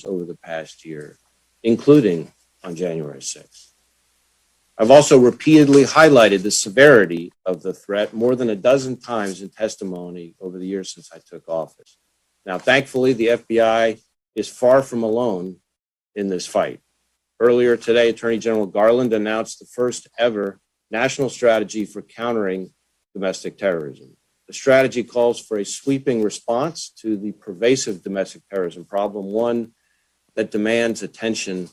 over the past year, including on January 6th. I've also repeatedly highlighted the severity of the threat more than a dozen times in testimony over the years since I took office. Now, thankfully, the FBI is far from alone in this fight. Earlier today, Attorney General Garland announced the first ever national strategy for countering domestic terrorism. The strategy calls for a sweeping response to the pervasive domestic terrorism problem, one that demands attention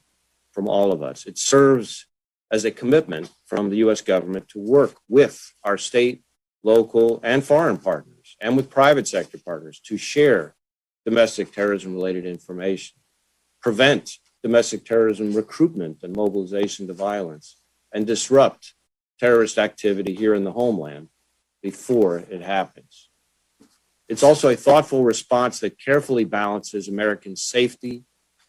from all of us. It serves as a commitment from the U.S. government to work with our state, local, and foreign partners, and with private sector partners to share domestic terrorism-related information, prevent domestic terrorism recruitment and mobilization to violence, and disrupt terrorist activity here in the homeland before it happens. It's also a thoughtful response that carefully balances American safety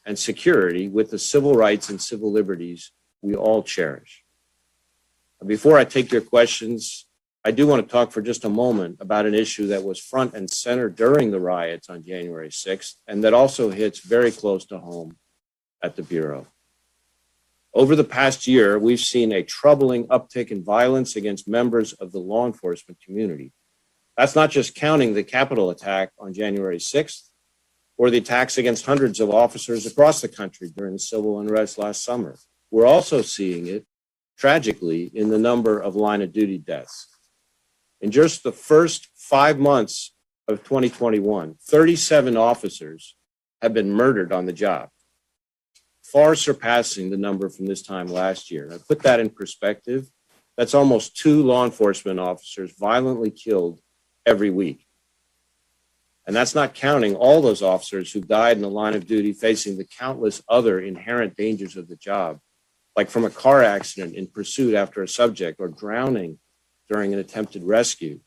and security with the civil rights and civil liberties we all cherish. Before I take your questions, I do want to talk for just a moment about an issue that was front and center during the riots on January 6th, and that also hits very close to home at the Bureau. Over the past year, we've seen a troubling uptick in violence against members of the law enforcement community. That's not just counting the Capitol attack on January 6th or the attacks against hundreds of officers across the country during the civil unrest last summer. We're also seeing it, tragically, in the number of line of duty deaths. In just the first 5 months of 2021, 37 officers have been murdered on the job, far surpassing the number from this time last year. Now, put that in perspective, that's almost 2 law enforcement officers violently killed every week. And that's not counting all those officers who died in the line of duty facing the countless other inherent dangers of the job, like from a car accident in pursuit after a subject, or drowning during an attempted rescue,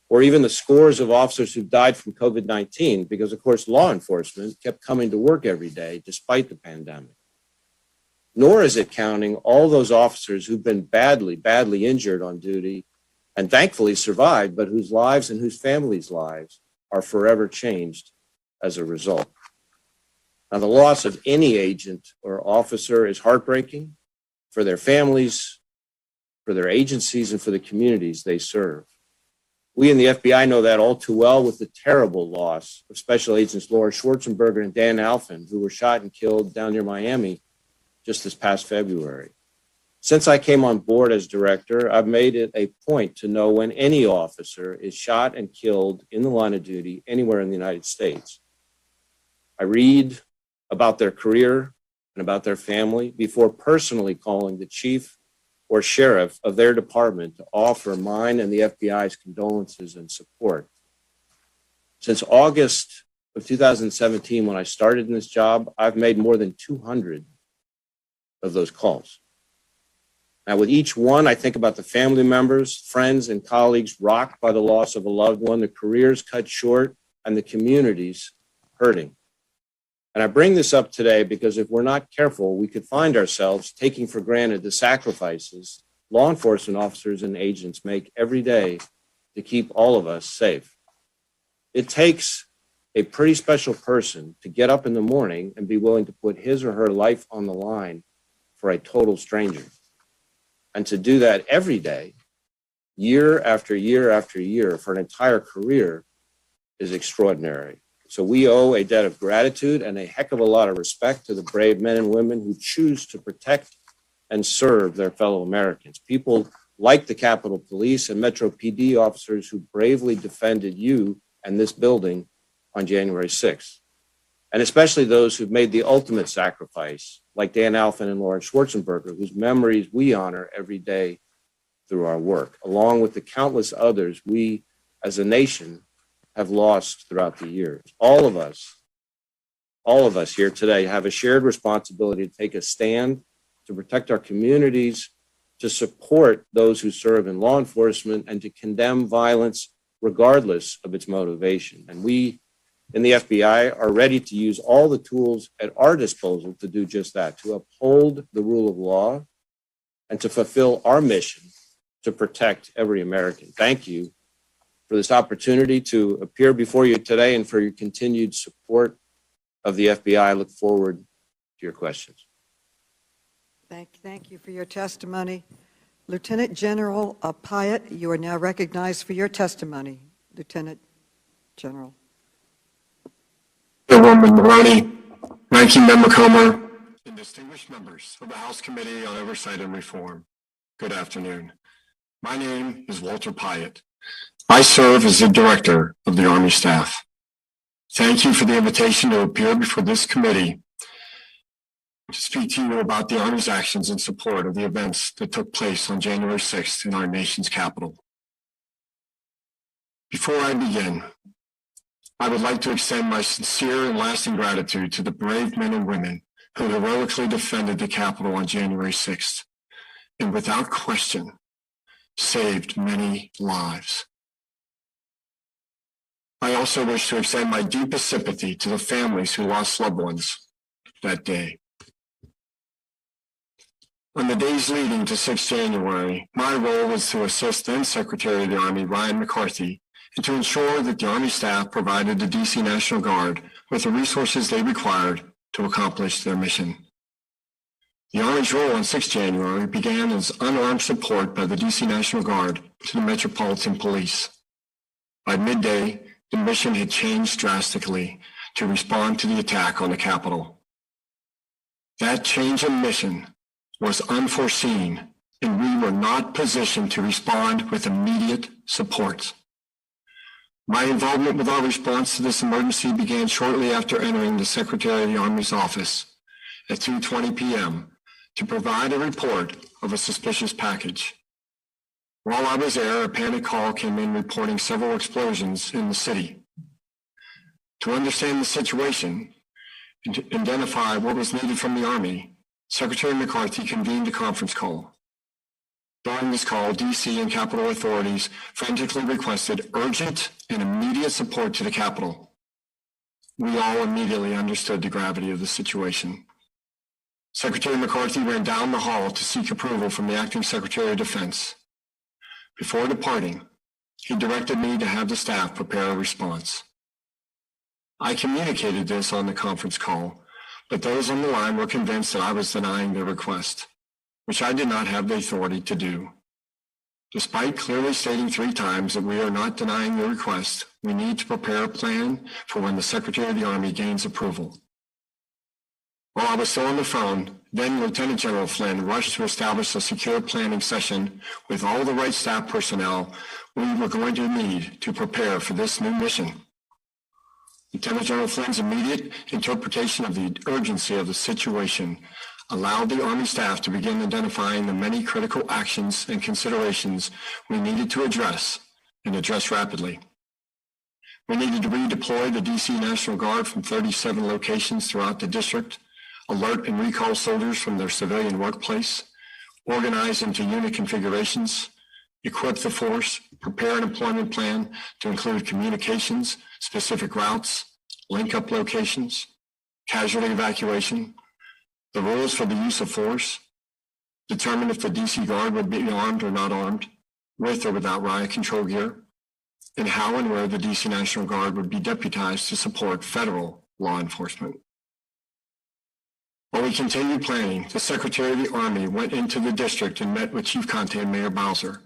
or even the scores of officers who died from COVID-19 because, of course, law enforcement kept coming to work every day despite the pandemic. Nor is it counting all those officers who've been badly injured on duty and thankfully survived, but whose lives and whose families' lives are forever changed as a result. Now, the loss of any agent or officer is heartbreaking for their families, for their agencies, and for the communities they serve. We in the FBI know that all too well with the terrible loss of Special Agents Laura Schwarzenberger and Dan Alphen, who were shot and killed down near Miami just this past February. Since I came on board as director, I've made it a point to know when any officer is shot and killed in the line of duty anywhere in the United States. I read about their career and about their family before personally calling the chief or sheriff of their department to offer mine and the FBI's condolences and support. Since August of 2017, when I started in this job, I've made more than 200 of those calls. Now, with each one, I think about the family members, friends, and colleagues rocked by the loss of a loved one, the careers cut short, and the communities hurting. And I bring this up today because if we're not careful, we could find ourselves taking for granted the sacrifices law enforcement officers and agents make every day to keep all of us safe. It takes a pretty special person to get up in the morning and be willing to put his or her life on the line for a total stranger. And to do that every day, year after year after year, for an entire career is extraordinary. So we owe a debt of gratitude and a heck of a lot of respect to the brave men and women who choose to protect and serve their fellow Americans. People like the Capitol Police and Metro PD officers who bravely defended you and this building on January 6th. And especially those who've made the ultimate sacrifice, like Dan Alphen and Laura Schwarzenberger, whose memories we honor every day through our work, along with the countless others we as a nation have lost throughout the years. All of us here today have a shared responsibility to take a stand, to protect our communities, to support those who serve in law enforcement, and to condemn violence regardless of its motivation. And we in the FBI are ready to use all the tools at our disposal to do just that, to uphold the rule of law and to fulfill our mission to protect every American. Thank you for this opportunity to appear before you today and for your continued support of the FBI. I look forward to your questions. Thank you for your testimony. Lieutenant General Pyatt, you are now recognized for your testimony. Lieutenant General. Chairwoman Maroney, Ranking Member Comer, and distinguished members of the House Committee on Oversight and Reform, good afternoon. My name is Walter Pyatt. I serve as the Director of the Army Staff. Thank you for the invitation to appear before this committee to speak to you about the Army's actions in support of the events that took place on January 6th in our nation's capital. Before I begin, I would like to extend my sincere and lasting gratitude to the brave men and women who heroically defended the Capitol on January 6th, and without question, saved many lives. I also wish to extend my deepest sympathy to the families who lost loved ones that day. On the days leading to 6 January, my role was to assist then Secretary of the Army, Ryan McCarthy, and to ensure that the Army staff provided the DC National Guard with the resources they required to accomplish their mission. The Army's role on 6 January began as unarmed support by the DC National Guard to the Metropolitan Police. By midday, the mission had changed drastically to respond to the attack on the Capitol. That change in mission was unforeseen, and we were not positioned to respond with immediate support. My involvement with our response to this emergency began shortly after entering the Secretary of the Army's office at 2:20 p.m. to provide a report of a suspicious package. While I was there, a panic call came in reporting several explosions in the city. To understand the situation and to identify what was needed from the Army, Secretary McCarthy convened a conference call. During this call, DC and Capitol authorities frantically requested urgent and immediate support to the Capitol. We all immediately understood the gravity of the situation. Secretary McCarthy ran down the hall to seek approval from the Acting Secretary of Defense. Before departing, he directed me to have the staff prepare a response. I communicated this on the conference call, but those on the line were convinced that I was denying their request, which I did not have the authority to do. Despite clearly stating 3 times that we are not denying the request, we need to prepare a plan for when the Secretary of the Army gains approval. While I was still on the phone, then Lieutenant General Flynn rushed to establish a secure planning session with all the right staff personnel we were going to need to prepare for this new mission. Lieutenant General Flynn's immediate interpretation of the urgency of the situation allowed the Army staff to begin identifying the many critical actions and considerations we needed to address, and address rapidly. We needed to redeploy the DC National Guard from 37 locations throughout the district, alert and recall soldiers from their civilian workplace, organize into unit configurations, equip the force, prepare an employment plan to include communications, specific routes, link-up locations, casualty evacuation, the rules for the use of force, determine if the DC Guard would be armed or not armed, with or without riot control gear, and how and where the DC National Guard would be deputized to support federal law enforcement. While we continued planning, the Secretary of the Army went into the district and met with Chief Conte and Mayor Bowser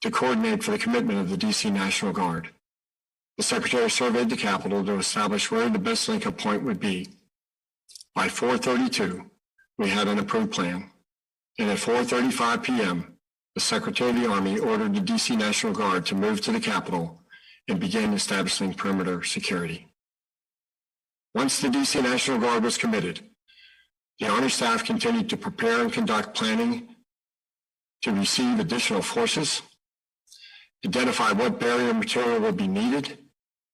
to coordinate for the commitment of the DC National Guard. The Secretary surveyed the Capitol to establish where the best link-up point would be. By 4:32, we had an approved plan, and at 4:35 p.m., the Secretary of the Army ordered the DC National Guard to move to the Capitol and begin establishing perimeter security. Once the DC National Guard was committed, the Army staff continued to prepare and conduct planning to receive additional forces, identify what barrier material would be needed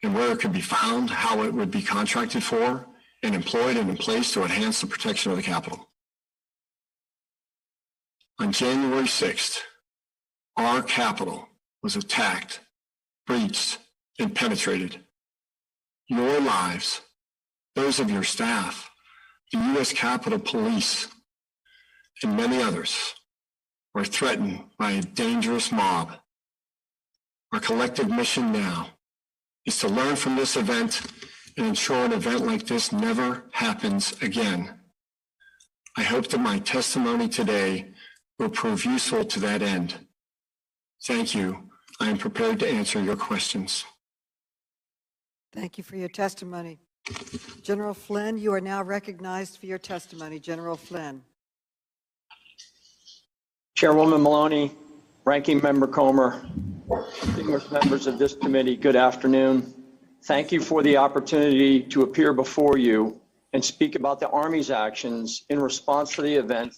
and where it could be found, how it would be contracted for, and employed and in place to enhance the protection of the Capitol. On January 6th, our Capitol was attacked, breached, and penetrated. Your lives, those of your staff, the U.S. Capitol Police, and many others were threatened by a dangerous mob. Our collective mission now is to learn from this event and ensure an event like this never happens again. I hope that my testimony today will prove useful to that end. Thank you. I am prepared to answer your questions. Thank you for your testimony. General Flynn, you are now recognized for your testimony. General Flynn. Chairwoman Maloney, Ranking Member Comer, distinguished members of this committee, good afternoon. Thank you for the opportunity to appear before you and speak about the Army's actions in response to the event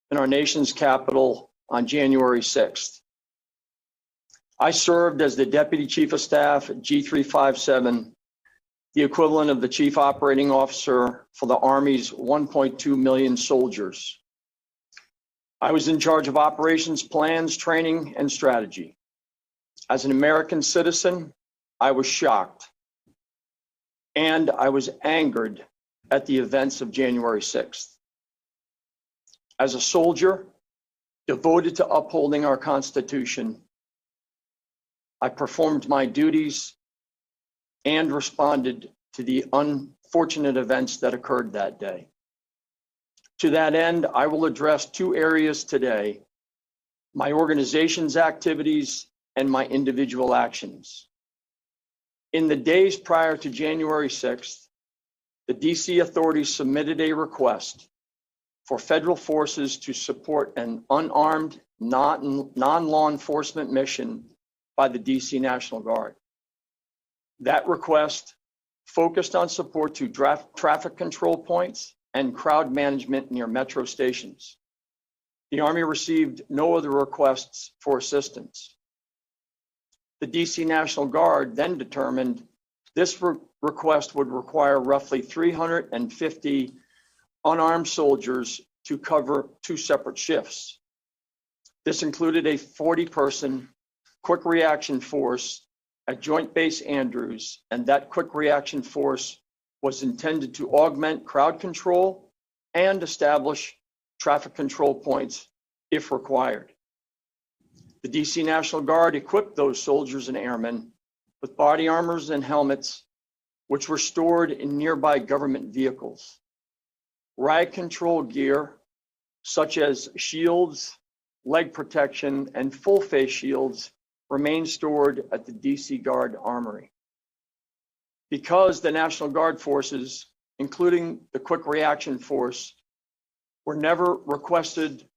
in our nation's capital on January 6th. I served as the Deputy Chief of Staff at G357, the equivalent of the Chief Operating Officer for the Army's 1.2 million soldiers. I was in charge of operations plans, training, and strategy. As an American citizen, I was shocked and I was angered at the events of January 6th. As a soldier devoted to upholding our Constitution, I performed my duties and responded to the unfortunate events that occurred that day. To that end, I will address two areas today: my organization's activities and my individual actions. In the days prior to January 6th, the DC authorities submitted a request for federal forces to support an unarmed, non-law enforcement mission by the DC National Guard. That request focused on support to traffic control points and crowd management near metro stations. The Army received no other requests for assistance. The DC National Guard then determined this request would require roughly 350 unarmed soldiers to cover two separate shifts. This included a 40-person quick reaction force at Joint Base Andrews, and that quick reaction force was intended to augment crowd control and establish traffic control points if required. The DC National Guard equipped those soldiers and airmen with body armors and helmets, which were stored in nearby government vehicles. Riot control gear, such as shields, leg protection, and full face shields, remained stored at the DC Guard Armory. Because the National Guard forces, including the Quick Reaction Force, were never requested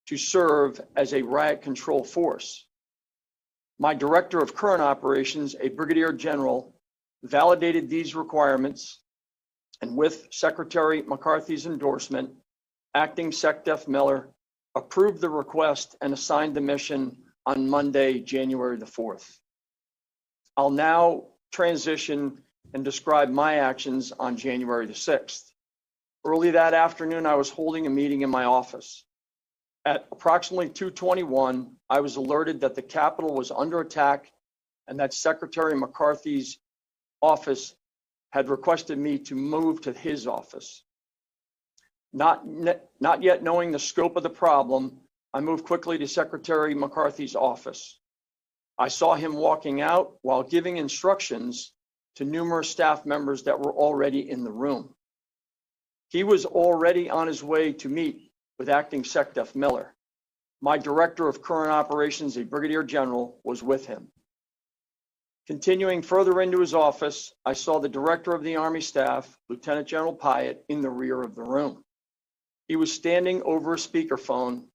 to serve as a riot control force, my Director of Current Operations, a Brigadier General, validated these requirements, and with Secretary McCarthy's endorsement, Acting SecDef Miller approved the request and assigned the mission on Monday, January the 4th. I'll now transition and describe my actions on January the 6th. Early that afternoon, I was holding a meeting in my office. At approximately 2:21, I was alerted that the Capitol was under attack and that Secretary McCarthy's office had requested me to move to his office. Not yet knowing the scope of the problem, I moved quickly to Secretary McCarthy's office. I saw him walking out while giving instructions to numerous staff members that were already in the room. He was already on his way to meet with Acting SecDef Miller. My Director of Current Operations, a Brigadier General, was with him. Continuing further into his office, I saw the Director of the Army Staff, Lieutenant General Pyatt, in the rear of the room. He was standing over a speakerphone,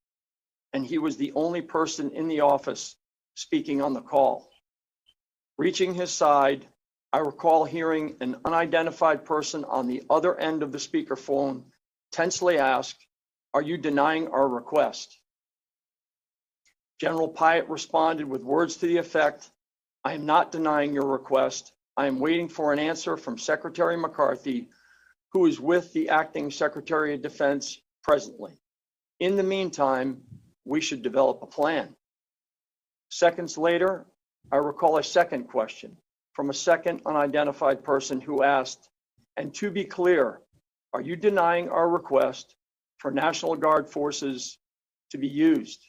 and he was the only person in the office speaking on the call. Reaching his side, I recall hearing an unidentified person on the other end of the speakerphone tensely ask, "Are you denying our request?" General Pyatt responded with words to the effect, "I am not denying your request. I am waiting for an answer from Secretary McCarthy, who is with the Acting Secretary of Defense presently. In the meantime, we should develop a plan." Seconds later, I recall a second question from a second unidentified person who asked, "And to be clear, are you denying our request for National Guard forces to be used?"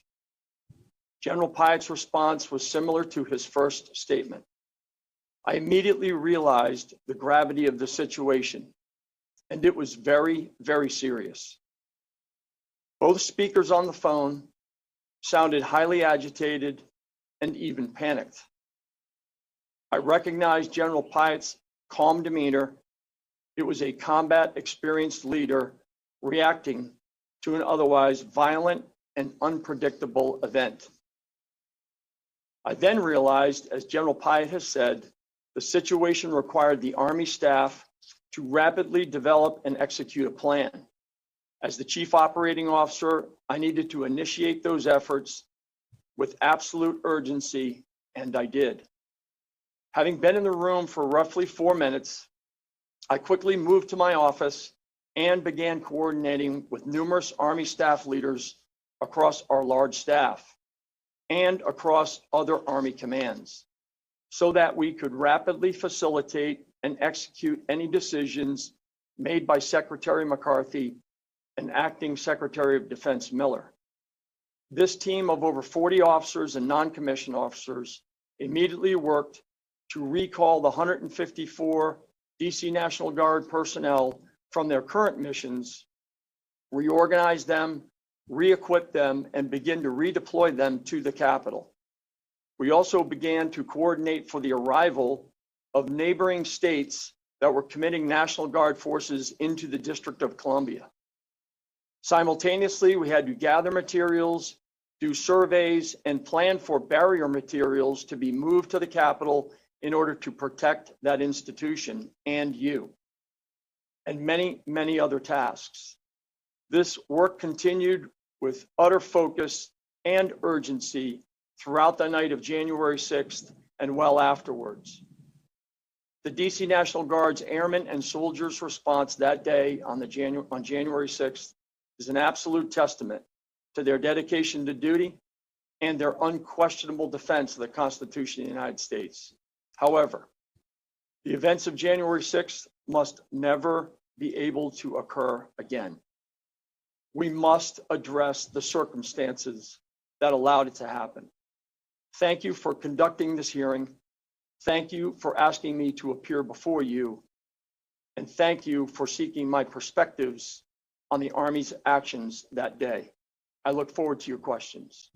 General Pyatt's response was similar to his first statement. I immediately realized the gravity of the situation, and it was very, very serious. Both speakers on the phone sounded highly agitated and even panicked. I recognized General Pyatt's calm demeanor. It was a combat experienced leader reacting to an otherwise violent and unpredictable event. I then realized, as General Pyatt has said, the situation required the Army staff to rapidly develop and execute a plan. As the Chief Operating Officer, I needed to initiate those efforts with absolute urgency, and I did. Having been in the room for roughly 4 minutes, I quickly moved to my office and began coordinating with numerous Army staff leaders across our large staff and across other Army commands, so that we could rapidly facilitate and execute any decisions made by Secretary McCarthy and Acting Secretary of Defense Miller. This team of over 40 officers and non-commissioned officers immediately worked to recall the 154 DC National Guard personnel from their current missions, reorganize them, re-equip them, and begin to redeploy them to the Capitol. We also began to coordinate for the arrival of neighboring states that were committing National Guard forces into the District of Columbia. Simultaneously, we had to gather materials, do surveys, and plan for barrier materials to be moved to the Capitol in order to protect that institution and you, and many, many other tasks. This work continued with utter focus and urgency throughout the night of January 6th and well afterwards. The DC National Guard's airmen and soldiers' response that day on January 6th is an absolute testament to their dedication to duty and their unquestionable defense of the Constitution of the United States. However, the events of January 6th must never be able to occur again. We must address the circumstances that allowed it to happen. Thank you for conducting this hearing. Thank you for asking me to appear before you. And thank you for seeking my perspectives on the Army's actions that day. I look forward to your questions.